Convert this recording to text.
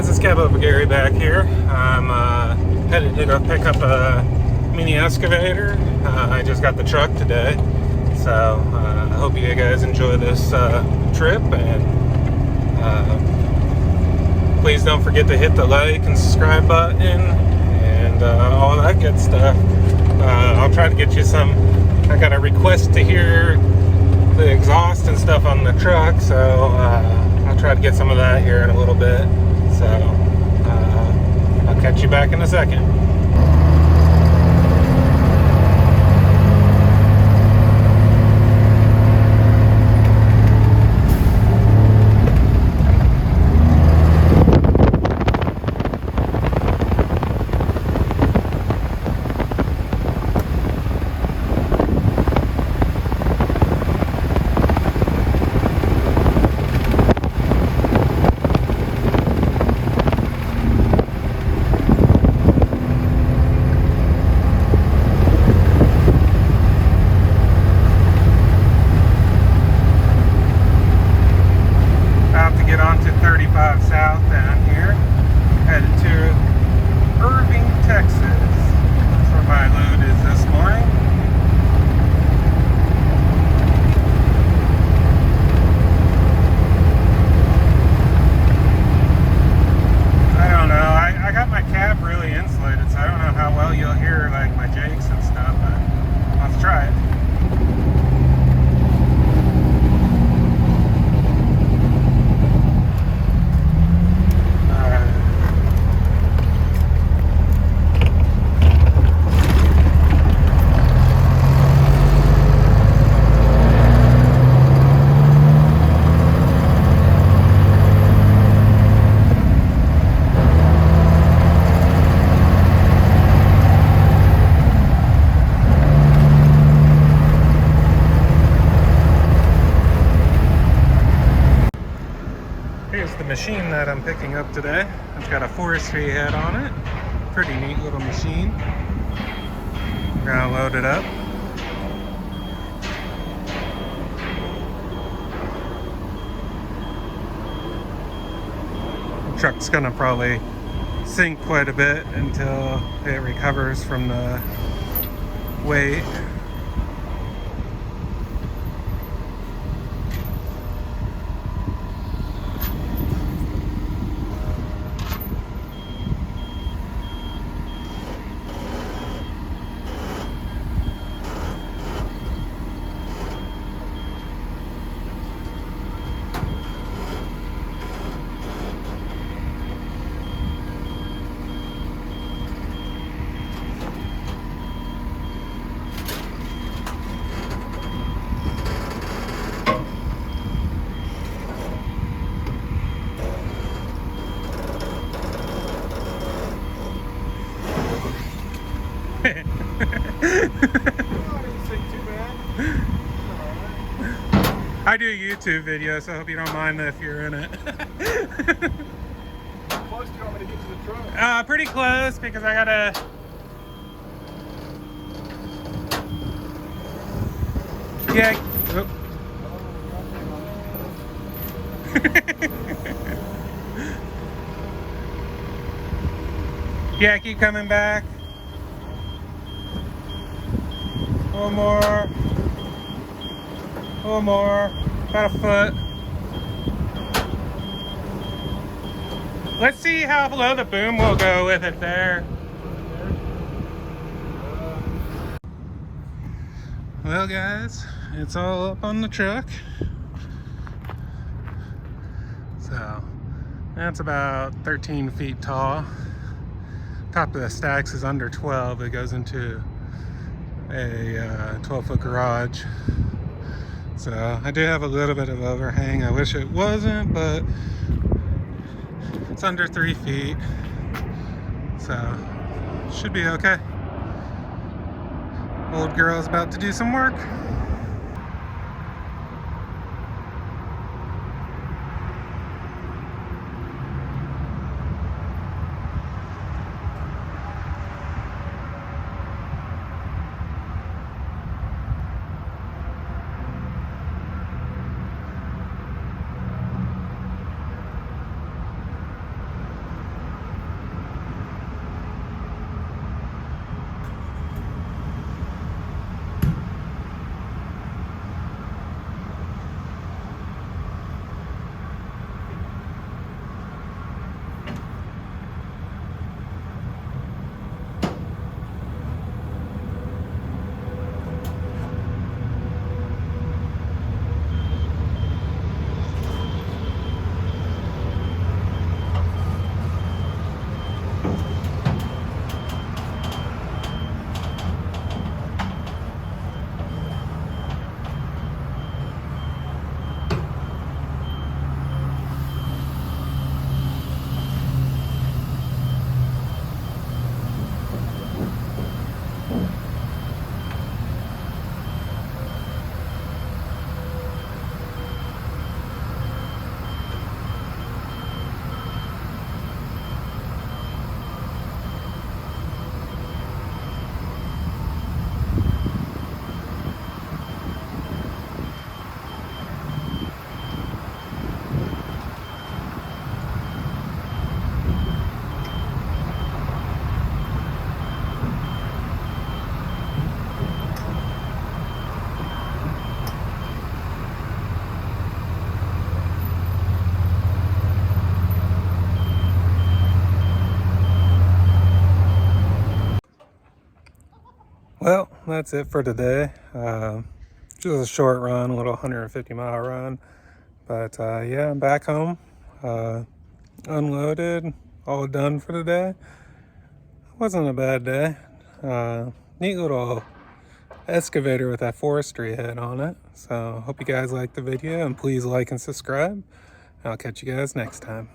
guys, it's cabover Gary back here. I'm headed to go pick up a mini excavator. I just got the truck today, so I hope you guys enjoy this trip, and please don't forget to hit the like and subscribe button and all that good stuff. I'll try to get you some. I got a request to hear the exhaust and stuff on the truck, so I'll try to get some of that here in a little bit. So I'll catch you back in a second. South down here, headed to Irving, Texas. That's where my load is this morning. I don't know, I got my cab really insulated, so I don't know how well you'll hear like my jakes and stuff, but let's try it. Here's the machine that I'm picking up today. It's got a forestry head on it. Pretty neat little machine. I'm gonna load it up. The truck's gonna probably sink quite a bit until it recovers from the weight. I do YouTube videos, so I hope you don't mind if you're in it. How close do you want me to get to the truck? Pretty close, because I gotta... Yeah. Oh. Yeah, keep coming back. One more. One more. About a foot. Let's see how below the boom we'll go with it there. Well guys, it's all up on the truck. So that's about 13 feet tall. Top of the stacks is under 12. It goes into a 12-foot garage. So I do have a little bit of overhang. I wish it wasn't, but it's under 3 feet. So should be okay. Old girl's about to do some work. that's it for today. Just a short run, a little 150-mile run. But yeah, I'm back home, unloaded, all done for the day. Wasn't a bad day. Neat little excavator with that forestry head on it. So hope you guys liked the video, and please like and subscribe. I'll catch you guys next time.